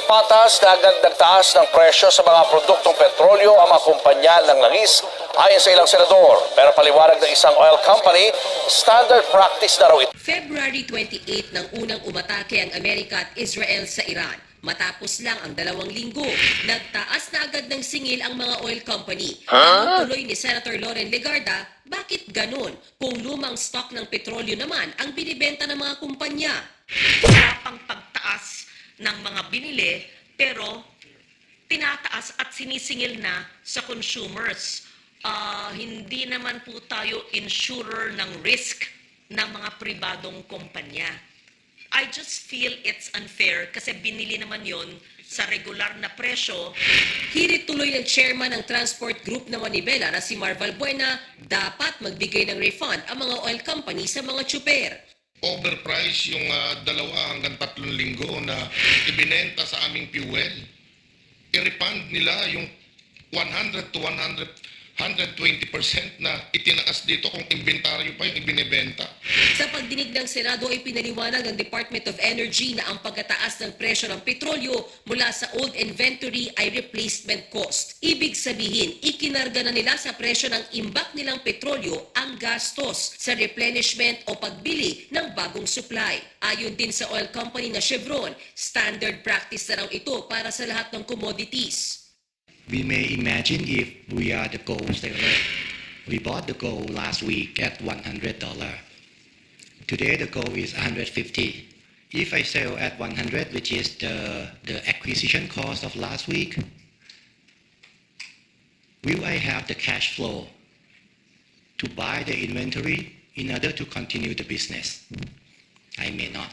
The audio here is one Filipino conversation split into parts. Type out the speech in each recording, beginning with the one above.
Patas na nagtaas ng presyo sa mga produktong petrolyo ang mga kumpanya ng langis ayon sa ilang senador. Pero paliwanag ng isang oil company, standard practice na raw ito. February 28 nang unang umatake ang Amerika at Israel sa Iran. Matapos lang ang 2 linggo, nagtaas na agad ng singil ang mga oil company. Ang tuloy ni Senator Loren Legarda, bakit ganun kung lumang stock ng petrolyo naman ang binibenta ng mga kumpanya? Wala pang pagtaas ng mga binili, pero tinataas at sinisingil na sa consumers. Hindi naman po tayo insurer ng risk ng mga pribadong kumpanya. I just feel it's unfair kasi binili naman yon sa regular na presyo. Hirit tuloy ng chairman ng transport group ng Manibela na si Marval Buena, dapat magbigay ng refund ang mga oil company sa mga tsuper. Overprice yung 2 hanggang 3 linggo na ibinenta sa aming fuel. I-refund nila yung 100 to 120% na itinaas dito kung inventaryo pa yung ibinebenta. Sa pagdinig ng Senado ay pinaliwanag ng Department of Energy na ang pagkataas ng presyo ng petrolyo mula sa old inventory ay replacement cost. Ibig sabihin, ikinarga na nila sa presyo ng imbak nilang petrolyo ang gastos sa replenishment o pagbili ng bagong supply. Ayon din sa oil company na Chevron, standard practice na raw ito para sa lahat ng commodities. We may imagine if we are the gold seller. We bought the gold last week at $100. Today the gold is $150. If I sell at 100, which is the acquisition cost of last week, will I have the cash flow to buy the inventory in order to continue the business? I may not.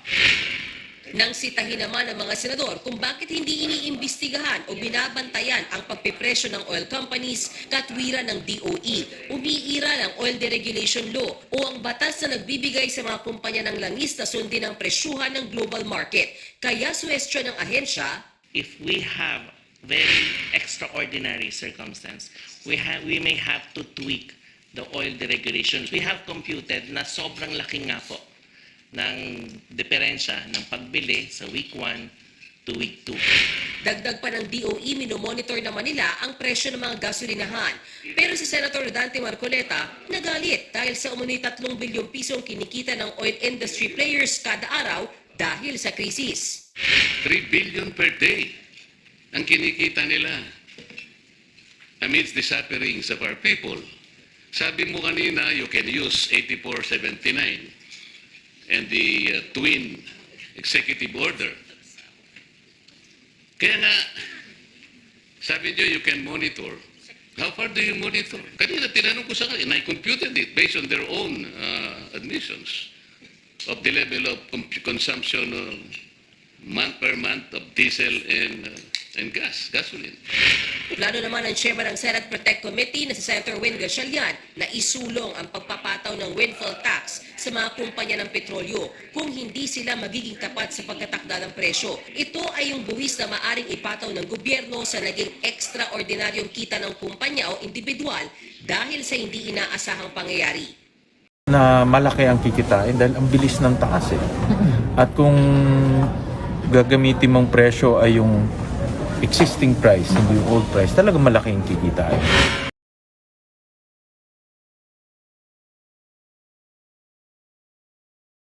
Nang sitahin naman ng mga senador kung bakit hindi iniimbestigahan o binabantayan ang pagpipresyo ng oil companies, katwiran ng DOE, umiira ng Oil Deregulation Law o ang batas na nagbibigay sa mga kumpanya ng langis na sundin ang presyuhan ng global market. Kaya suwestyon ng ahensya, if we have very extraordinary circumstance, we may have to tweak the oil deregulations. We have computed na sobrang laki nga po ng diferensya ng pagbili sa week 1 to week 2. dagdag pa ng DOE, minomonitor naman nila ang presyo ng mga gasolinahan. Pero si Senator Dante Marcoleta nagalit dahil sa umunoy 3 bilyong pisong kinikita ng oil industry players kada araw dahil sa krisis. 3 billion per day ang kinikita nila amidst the sufferings of our people. Sabi mo kanina, you can use 8479 and the twin executive order. Kaya nga, sabi nyo, you can monitor. How far do you monitor? Kanina, tinanong ko sa kanila, and I computed it based on their own admissions of the level of consumption month per month of diesel and gasoline. Plano naman ng chairman ng Senate Protect Committee na si Senator Win Gatchalian na isulong ang pagpapataw ng windfall tax sa mga kumpanya ng petrolyo kung hindi sila magiging tapat sa pagkatakda ng presyo. Ito ay yung buwis na maaring ipataw ng gobyerno sa naging ekstraordinaryong kita ng kumpanya o individual dahil sa hindi inaasahang pangyayari. Na malaki ang kikitain dahil ang bilis ng taas eh. At kung gagamitin mong presyo ay yung existing price, hindi yung old price, talaga malaki ang kikitain.